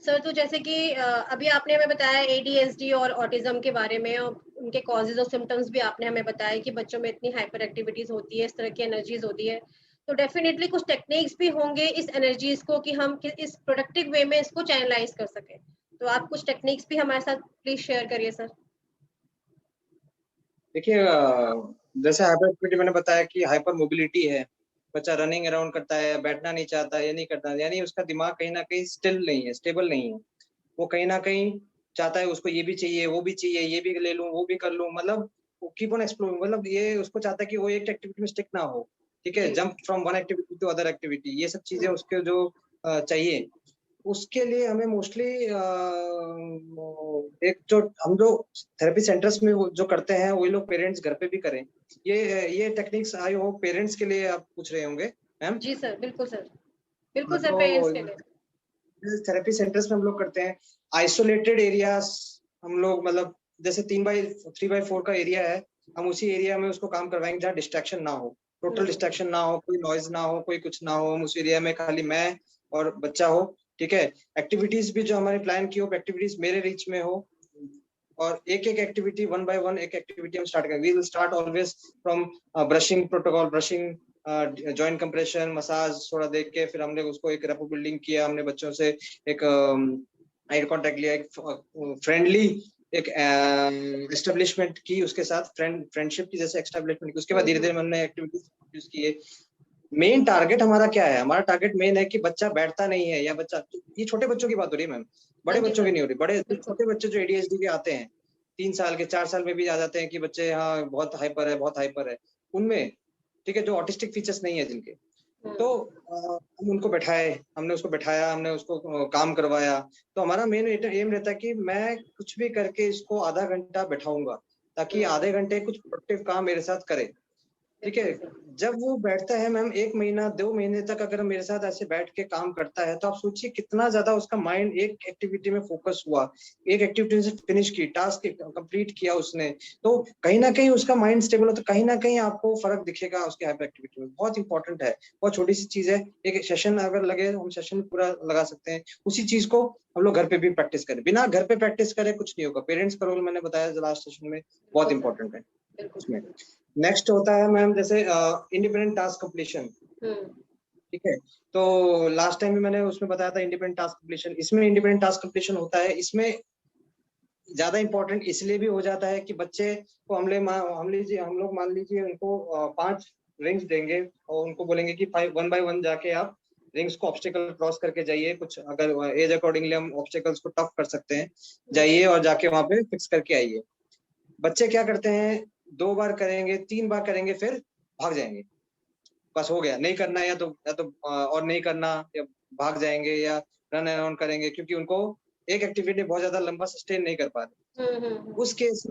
Sir तो जैसे कि अभी आपने हमें बताया एडीएसडी और ऑटिज्म के बारे में, और उनके कॉजेज और सिम्टम्स भी आपने हमें बताया कि बच्चों में इतनी हाइपर एक्टिविटीज होती है, इस तरह की एनर्जीज होती है। तो डेफिनेटली कुछ टेक्निक्स भी होंगे इस एनर्जीज को कि हम इस प्रोडक्टिव वे में इसको चैनलाइज कर सकें। तो आप कुछ टेक्निक्स भी हमारे साथ प्लीज शेयर करिए सर। देखिए, जैसे हाइपर एक्टिविटी मैंने बताया कि हाइपर मोबिलिटी है, बच्चा रनिंग अराउंड करता है, बैठना नहीं चाहता, ये नहीं करता, यानी उसका दिमाग कहीं ना कहीं स्टिल नहीं है, स्टेबल नहीं है। वो कहीं ना कहीं चाहता है, उसको ये भी चाहिए, वो भी चाहिए, ये भी ले लूं, वो भी कर लूं, मतलब वो कीप ऑन एक्सप्लोरिंग, मतलब ये उसको चाहता है कि वो एक एक्टिविटी में स्टिक ना हो। ठीक है, जी। Jump from one activity to other activity, ये सब चीजें हम्म। उसके जो चाहिए। उसके लिए हमें मोस्टली एक जो हम जो थेरेपी सेंटर्स में जो करते हैं, वही लोग पेरेंट्स घर पे भी करें। ये टेक्निक्स आई हो पेरेंट्स के लिए आप पूछ रहे होंगे मैम। जी सर, बिल्कुल सर। बिल्कुल सर, पेरेंट्स के तो लिए। थेरेपी सेंटर्स में हम लोग करते हैं, आइसोलेटेड एरियाज हम लोग, मतलब जैसे 3x4 का एरिया है, हम उसी एरिया में उसको काम करवाएंगे जहाँ डिस्ट्रैक्शन ना हो, टोटल हम्म। डिस्ट्रैक्शन ना हो, कोई नॉइज ना हो, कोई कुछ ना हो, हम उस एरिया में खाली मैं और बच्चा हो। ठीक है, एक्टिविटीज भी जो हमारे प्लान की हो, एक्टिविटीज मेरे रीच में हो, और एक एक एक्टिविटी वन बाय वन एक एक्टिविटी हम स्टार्ट करेंगे। We will start always from brushing protocol, brushing, joint compression, massage थोड़ा देख के, फिर हमने उसको एक रेपो बिल्डिंग किया, हमने बच्चों से एक आई कांटेक्ट लिया, एक फ्रेंडली एक एस्टेब्लिशमेंट की, उसके साथ फ्रेंडशिप की जैसे एस्टेब्लिशमेंट की। उसके बाद धीरे धीरे हमने एक्टिविटीज यूज किए। मेन टारगेट हमारा क्या है? हमारा टारगेट मेन है कि बच्चा बैठता नहीं है, या बच्चा, ये छोटे बच्चों की बात हो रही है मैम, हाँ बड़े जी बच्चों सर। की नहीं हो रही। बड़े बिल्कुल। छोटे बच्चे जो एडीएचडी के आते हैं, 3 साल के, 4 साल में भी आ जाते हैं कि बच्चे हाँ बहुत हाइपर है, बहुत हाइपर है उनमें। ठीक है, जो ऑटिस्टिक फीचर्स नहीं है जिनके, तो हम्म। हम उनको बैठाए, हमने उसको बैठाया, हमने उसको काम करवाया। तो हमारा मेन एम रहता है कि मैं कुछ भी करके इसको आधा घंटा बैठाऊंगा, ताकि हम्म। आधे घंटे कुछ प्रोडक्टिव काम मेरे साथ करे। ठीक है, बिल्कुल सर। जब वो बैठता है मैम, 1 महीना 2 महीने तक अगर मेरे साथ ऐसे बैठ के काम करता है, तो आप सोचिए कितना ज्यादा उसका माइंड एक एक्टिविटी में फोकस हुआ, एक एक्टिविटी से फिनिश की, टास्क कंप्लीट किया उसने, तो कहीं ना कहीं उसका माइंड स्टेबल हो, तो कहीं ना कहीं आपको फर्क दिखेगा उसके हाइपर एक्टिविटी में। बहुत इंपॉर्टेंट है, बहुत छोटी सी चीज है। एक सेशन अगर लगे, हम सेशन पूरा लगा सकते हैं। उसी चीज को हम लोग घर पे भी प्रैक्टिस करें, बिना घर पे प्रैक्टिस करे कुछ नहीं होगा। पेरेंट्स का रोल मैंने बताया लास्ट सेशन में, बहुत बिल्कुल सर। इंपॉर्टेंट है बिल्कुल उसमें। बिल्कुल। नेक्स्ट होता है मैम जैसे इंडिपेंडेंट टास्क कंप्लीशन। हम्म। ठीक है, तो लास्ट टाइम भी मैंने उसमें बताया था इंडिपेंडेंट टास्क कंप्लीशन। इसमें इंडिपेंडेंट टास्क कंप्लीशन होता है, इसमें ज्यादा इंपॉर्टेंट इसलिए भी हो जाता है कि बच्चे को हम लोग मान लीजिए उनको 5 रिंग्स देंगे, और उनको बोलेंगे कि 1 by 1 जाके आप रिंग्स को ऑब्स्टिकल क्रॉस करके जाइए। कुछ अगर एज अकॉर्डिंगली हम ऑब्स्टिकल्स को टफ कर सकते हैं, जाइए और जाके वहां पे फिक्स करके आइए। बच्चे क्या करते हैं, 2 बार करेंगे, 3 बार करेंगे, फिर भाग जाएंगे, बस हो गया, नहीं करना है, या तो और नहीं करना, या भाग जाएंगे, या रन अराउंड करेंगे, क्योंकि उनको एक एक्टिविटी बहुत ज्यादा लंबा सस्टेन नहीं कर पा रहे। हम्म। उस केस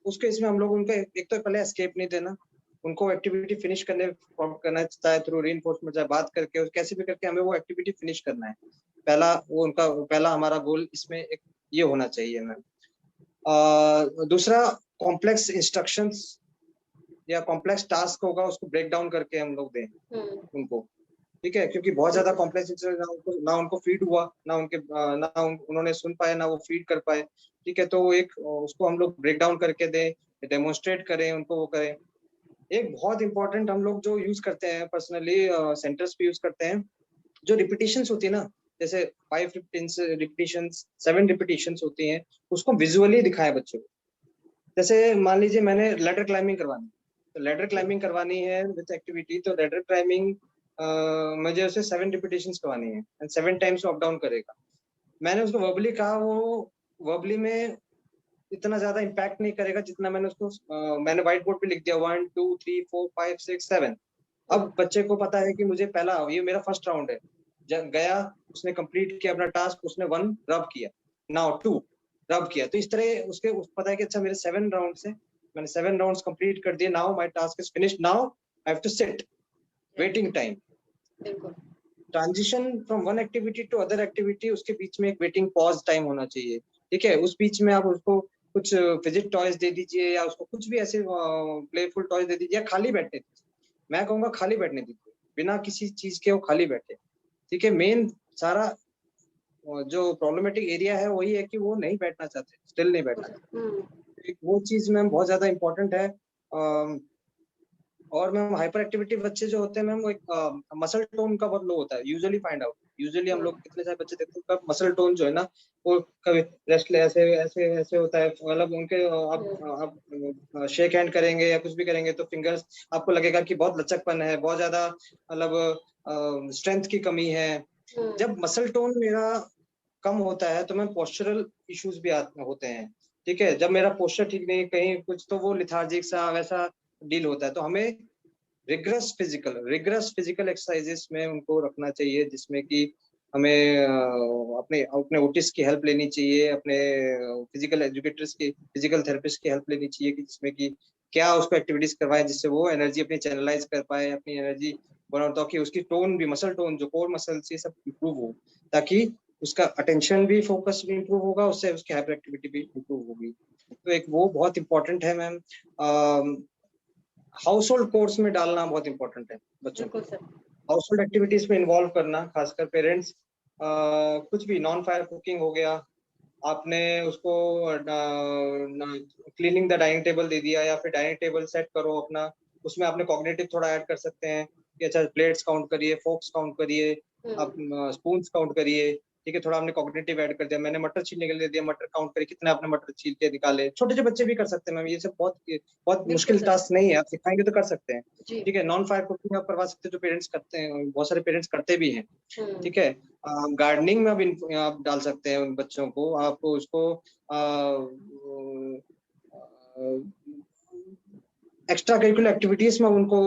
उस केस में हम लोग उनको एक तो पहले एस्केप नहीं देना, उनको एक्टिविटी फिनिश करना, चाहे थ्रू रीइंफोर्समेंट, चाहे बात करके, और कैसे भी करके हमें वो एक्टिविटी फिनिश करना है। पहला हमारा गोल इसमें एक ये होना चाहिए मैम। दूसरा, कॉम्प्लेक्स इंस्ट्रक्शंस या कॉम्प्लेक्स टास्क होगा, उसको ब्रेक डाउन करके हम लोग दें हम्म। उनको। ठीक है, क्योंकि बहुत ज्यादा बिल्कुल सर। कॉम्प्लेक्स ना उनको फीड हुआ, उन्होंने सुन पाए, ना वो फीड कर पाए। ठीक है, तो वो एक उसको हम लोग ब्रेक डाउन करके दें, डेमोन्स्ट्रेट करें उनको, वो करें। एक बहुत इंपॉर्टेंट हम लोग जो यूज करते हैं पर्सनली, सेंटर्स पे यूज करते हैं, जो रिपीटिशंस होती है ना, जैसे 5 रिपीटिशंस, 7 रिपीटिशंस होती हैं, उसको विजुअली दिखाएं बच्चों को। जैसे मान लीजिए मैंने लेडर क्लाइंबिंग करवानी, तो लेडर क्लाइंबिंग करवानी है विद एक्टिविटी, तो लेडर क्लाइंबिंग मुझे उसे 7 रिपीटेशंस करवानी है, एंड 7 टाइम्स अप डाउन करेगा। मैंने उसको वर्बली कहा, वो वर्बली में इतना ज्यादा इम्पैक्ट नहीं करेगा जितना मैंने व्हाइट बोर्ड पे लिख दिया, 1 2 3 4 5 6 7। हम्म। अब बच्चे को पता है कि मुझे पहला, ये मेरा फर्स्ट राउंड है, जब गया, उसने कंप्लीट किया अपना टास्क, उसने 1 रब किया, नाउ 2 रब किया, तो इस तरह पता है कि अच्छा मेरे 7 राउंड है, मैंने 7 राउंड्स कंप्लीट कर दिए, now my task is finished, now I have to sit, waiting time. बिल्कुल। Transition from one activity to other activity, उसके बीच में एक वेटिंग पॉज टाइम होना चाहिए। ठीक है, उस बीच में आप उसको कुछ फिजिट टॉयज दे दीजिए, या उसको कुछ भी ऐसे प्लेफुल टॉयज दे दीजिए, या खाली बैठने दीजिए। मैं कहूंगा खाली बैठने दीजिए, बिना किसी चीज के वो खाली बैठे। ठीक है, मेन सारा जो प्रॉब्लमेटिक एरिया है वही है कि वो नहीं बैठना चाहते, स्टिल नहीं बैठना चाहते। एक वो चीज मैम बहुत ज्यादा इम्पोर्टेंट है। और मैम हाइपर एक्टिविटी बच्चे जो होते हैं मैम, वो एक मसल टोन का बहुत लो होता है, यूजुअली फाइंड आउट। यूजुअली हम लोग कितने सारे बच्चे देखते हैं, मसल टोन जो है ना, वो कभी रेस्ट ऐसे ऐसे ऐसे होता है, मतलब उनके आप शेक हैंड करेंगे या कुछ भी करेंगे तो फिंगर्स आपको लगेगा कि बहुत लचकपन है, बहुत ज्यादा मतलब स्ट्रेंथ की कमी है। जब मसल टोन मेरा कम होता है तो मैं पोस्चरल इश्यूज भी होते हैं। ठीक है, जब मेरा पोस्चर ठीक नहीं कहीं कुछ, तो वो लिथार्जिक सा वैसा डील होता है। तो हमें रिगरस फिजिकल एक्सरसाइजेस में उनको रखना चाहिए, जिसमें कि हमें अपने अपने ओटिस की हेल्प लेनी चाहिए, अपने फिजिकल एजुकेटर्स की, फिजिकल थेरेपिस्ट की हेल्प लेनी चाहिए, कि जिसमें कि क्या उसको एक्टिविटीज करवाएं जिससे वो एनर्जी अपनी चैनलाइज कर पाए, अपनी एनर्जी बनाओ, ताकि उसकी टोन भी, मसल टोन जो कोर मसल्स ये सब इम्प्रूव हो, ताकि उसका अटेंशन भी, फोकस भी इम्प्रूव होगा, उससे उसकी हाइपर एक्टिविटी भी इम्प्रूव होगी। तो एक वो बहुत इंपॉर्टेंट है मैम। हाउस होल्ड कोर्स में डालना बहुत इंपॉर्टेंट है बच्चों को। हाउस होल्ड एक्टिविटीज में इन्वॉल्व करना, खासकर पेरेंट्स, कुछ भी नॉन फायर कुकिंग हो गया, आपने उसको क्लीनिंग द डाइनिंग टेबल दे दिया, या फिर डाइनिंग टेबल सेट करो अपना, उसमें आपने कॉग्निटिव थोड़ा ऐड कर सकते हैं कि अच्छा प्लेट्स काउंट करिए, फोक्स काउंट करिए, आप स्पून्स काउंट करिए। ठीक है, थोड़ा आपने कॉग्निटिव ऐड कर दिया, मैंने मटर छीलने के लिए दिया, मटर काउंट करिए कितना आपने मटर छील के निकाले। छोटे छोटे बच्चे भी कर सकते हैं मैम, ये सब बहुत बहुत मुश्किल टास्क नहीं है, आप सिखाएंगे तो कर सकते हैं। ठीक है, नॉन फायर कुकिंग आप करवा सकते हैं, जो पेरेंट्स करते हैं, बहुत सारे पेरेंट्स करते भी हैं। ठीक है, गार्डनिंग में आप डाल सकते हैं उन बच्चों को, आप उसको एक्स्ट्रा करिकुलर एक्टिविटीज में उनको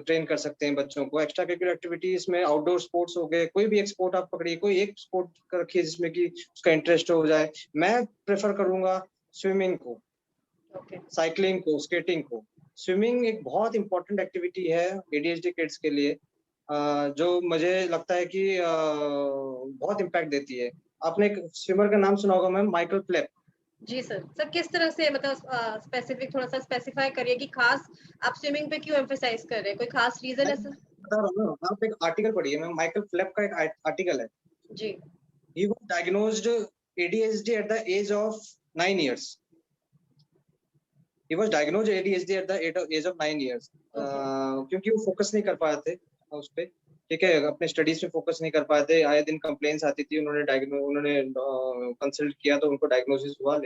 ट्रेन कर सकते हैं बच्चों को। एक्स्ट्रा करिकुलर एक्टिविटीज में आउटडोर स्पोर्ट्स हो गए, कोई भी एक स्पोर्ट आप पकड़िए, कोई एक स्पोर्ट रखिए जिसमें कि उसका इंटरेस्ट हो जाए। मैं प्रेफर करूंगा स्विमिंग को, साइकिलिंग को, स्केटिंग को। स्विमिंग एक बहुत इंपॉर्टेंट एक्टिविटी है एडीएचडी किड्स के लिए, जो मुझे लगता है कि बहुत इम्पैक्ट देती है। आपने एक स्विमर का नाम सुना होगा मैम, माइकल फेल्प्स। जी सर किस तरह से, मतलब स्पेसिफिक थोड़ा सा स्पेसिफाई करिए कि खास आप स्विमिंग पे क्यों एम्फेसाइज कर रहे हैं, कोई खास रीजन है सर? बता रहा हूँ, आप एक आर्टिकल पढ़िए मैम, माइकल फेल्प्स का एक आर्टिकल है। जी। He was diagnosed ADHD at the age of 9 years. He was diagnosed ADHD at the age of 9 years. क्योंकि वो फोकस नहीं कर पाए थे उस पे। ठीक है, अपने स्टडीज में फोकस नहीं कर पाए थे, आए दिन कंप्लेंट्स आती थी, उन्होंने कंसल्ट किया तो उनको डायग्नोसिस हुआ।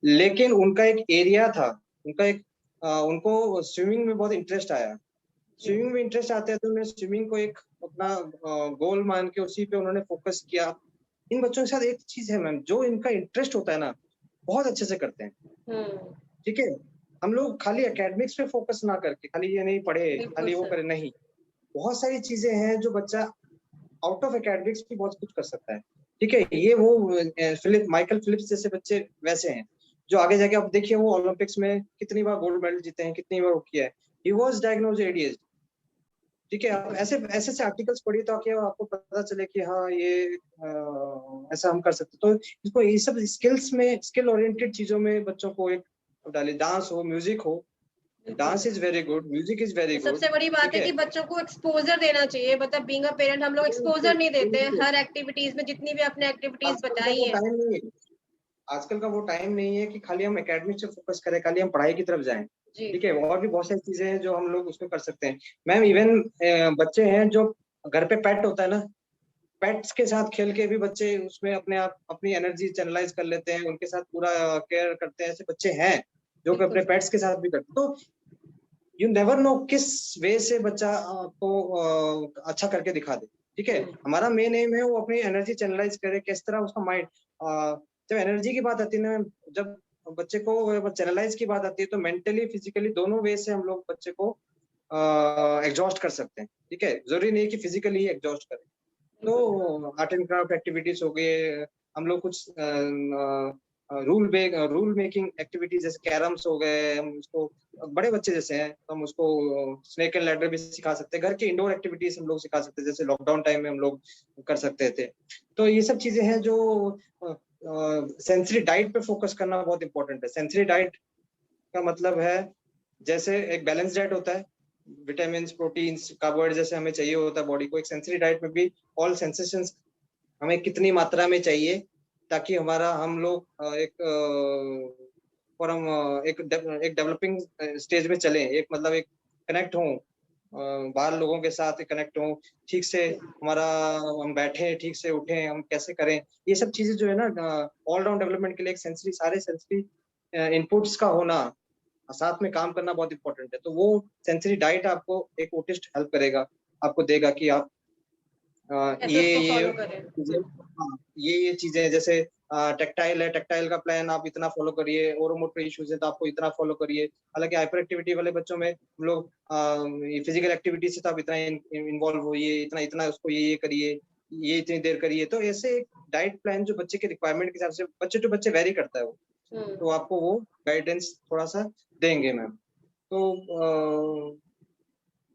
लेकिन उनका एक एरिया था, उनका एक उनको स्विमिंग में बहुत इंटरेस्ट आया। स्विमिंग में इंटरेस्ट आते हैं तो उन्होंने स्विमिंग को एक अपना गोल मान के उसी पे उन्होंने फोकस किया। इन बच्चों के साथ एक चीज है मैम, जो इनका इंटरेस्ट होता है ना, बहुत अच्छे से करते हैं। ठीक है, हम लोग खाली एकेडमिक्स पे फोकस ना करके, खाली ये नहीं पढ़े, खाली वो करे, नहीं, बहुत सारी चीजें हैं जो बच्चा आउट ऑफ एकेडमिक्स भी बहुत कुछ कर सकता है। ठीक है, ये वो माइकल फेल्प्स जैसे बच्चे वैसे हैं जो आगे जाके आप देखिए वो ओलंपिक्स में कितनी बार गोल्ड मेडल जीते हैं, कितनी बार वो किया है। He was diagnosed ADHD. ठीक है, आप ऐसे ऐसे से आर्टिकल्स पढ़िए ताकि आपको पता चले कि हाँ ये ऐसा हम कर सकते। तो इसको ये सब स्किल्स में, स्किल ओरिएंटेड चीजों में बच्चों को एक डाले, डांस हो, म्यूजिक हो। Dance is very good, music is very good. सबसे बड़ी बात है कि बच्चों को एक्सपोजर देना चाहिए, मतलब बीइंग अ पेरेंट हम लोग एक्सपोजर नहीं देते हैं हर एक्टिविटीज में, जितनी भी आपने एक्टिविटीज बताई है। आजकल का वो टाइम नहीं है कि खाली हम एकेडमिक से फोकस करें, खाली हम पढ़ाई की तरफ जाएं। ठीक है, और भी बहुत सारी चीजें हैं जो हम लोग उसमें कर सकते हैं मैम। इवन बच्चे हैं जो घर पे पेट होता है ना, पेट्स के साथ खेल के भी बच्चे उसमें अपने आप अपनी एनर्जी चैनलाइज कर लेते हैं, उनके साथ पूरा केयर करते हैं। ऐसे बच्चे हैं जो अपने पेट्स के साथ भी करते हैं। तो यू नेवर नो किस वे से बच्चा आपको अच्छा करके दिखा दे। ठीक है, हमारा मेन एम है वो अपनी एनर्जी चैनलाइज करे, किस तरह उसका माइंड, जब एनर्जी की बात आती है ना, जब बच्चे को चैनलाइज की बात आती है तो मेंटली फिजिकली दोनों वे से हम लोग बच्चे को एग्जॉस्ट कर सकते हैं। ठीक है, जरूरी नहीं कि फिजिकली ही एग्जॉस्ट करें। तो आर्ट एंड क्राफ्ट एक्टिविटीज हो गए, हम लोग कुछ रूल मेकिंग एक्टिविटीज जैसे कैरम्स हो गए, हम उसको, बड़े बच्चे जैसे हैं तो हम उसको स्नेक एंड लैडर भी सिखा सकते हैं। घर की इंडोर एक्टिविटीज हम लोग सिखा सकते हैं, जैसे लॉकडाउन टाइम में हम लोग कर सकते थे। तो ये सब चीजें हैं जो सेंसरी डाइट पे फोकस करना बहुत इंपॉर्टेंट है। सेंसरी डाइट का मतलब है, जैसे एक बैलेंस डाइट होता है, विटामिन, प्रोटीन्स, कार्बोहाइड्रेट जैसे हमें चाहिए होता है बॉडी को, एक सेंसरी डाइट में भी ऑल सेंसेशंस हमें कितनी मात्रा में चाहिए, ताकि हमारा हम लोग एक और हम एक डेवलपिंग स्टेज में चलें, एक मतलब एक कनेक्ट हों, बाहर लोगों के साथ कनेक्ट हों, ठीक से हमारा हम बैठें, ठीक से उठें, हम कैसे करें, ये सब चीजें जो है ना ऑल राउंड डेवलपमेंट के लिए एक सारे सेंसरी इनपुट्स का होना, साथ में काम करना बहुत इंपॉर्टेंट है। तो वो सेंसरी डाइट आपको एक ऑटिस्ट हेल्प करेगा, आपको देगा कि आप कैसे उसको फॉलो करें। चीजें, हाँ, ये चीजें जैसे टेक्टाइल है, टेक्टाइल का प्लान आप इतना फॉलो करिए, ओरोमोटर इश्यूज है तो आपको इतना फॉलो करिए। हालांकि हाइपर एक्टिविटी वाले बच्चों में हम लोग फिजिकल एक्टिविटी से तो आप इतना इन्वॉल्व होइए, इतना इतना उसको ये करिए, ये इतनी देर करिए। तो ऐसे एक डाइट प्लान जो बच्चे के रिक्वायरमेंट के हिसाब से बच्चे टू बच्चे वेरी करता है वो, तो आपको वो गाइडेंस थोड़ा सा देंगे मैम। तो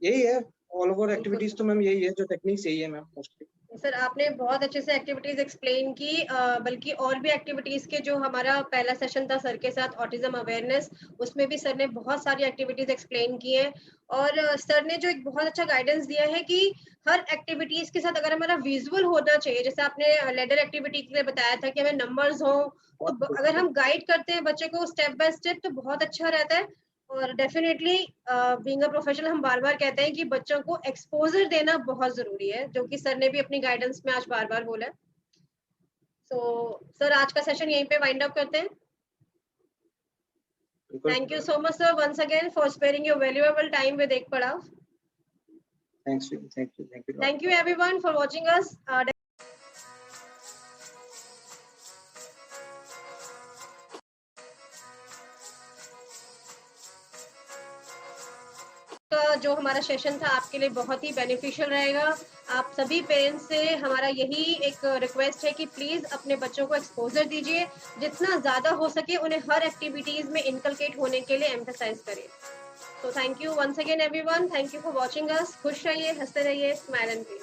यही है, ऑल ओवर एक्टिविटीज तो मैम यही है, जो टेक्निक्स यही है मैम मोस्टली। सर आपने बहुत अच्छे से एक्टिविटीज एक्सप्लेन की, बल्कि और भी एक्टिविटीज के जो हमारा पहला सेशन था सर के साथ ऑटिज्म अवेयरनेस, उसमें भी सर ने बहुत सारी एक्टिविटीज एक्सप्लेन की है। और सर ने जो एक बहुत अच्छा गाइडेंस दिया है कि हर एक्टिविटीज के साथ अगर हमारा विजुअल होना चाहिए, जैसे आपने लेडर एक्टिविटी के लिए बताया था कि हमें नंबर्स हो, तो अगर हम गाइड करते हैं बच्चे को स्टेप बाय स्टेप तो बहुत अच्छा रहता है। और डेफिनेटली बीइंग अ प्रोफेशनल हम बार बार कहते हैं कि बच्चों को एक्सपोजर देना बहुत जरूरी है, जो कि सर ने भी अपनी गाइडेंस में आज बार बार बोला है। सो सर आज का सेशन यहीं पे वाइंड अप करते हैं। Thank you so much sir once again for sparing your valuable time with Ek Padav. Thank you everyone for watching us. का जो हमारा सेशन था आपके लिए बहुत ही बेनिफिशियल रहेगा। आप सभी पेरेंट्स से हमारा यही एक रिक्वेस्ट है कि प्लीज अपने बच्चों को एक्सपोजर दीजिए, जितना ज्यादा हो सके उन्हें हर एक्टिविटीज में इनकलकेट होने के लिए एम्फेसाइज करिए। तो thank you once again everyone, thank you for watching us. खुश रहिए, हंसते रहिए, स्माइल एंड प्लीज।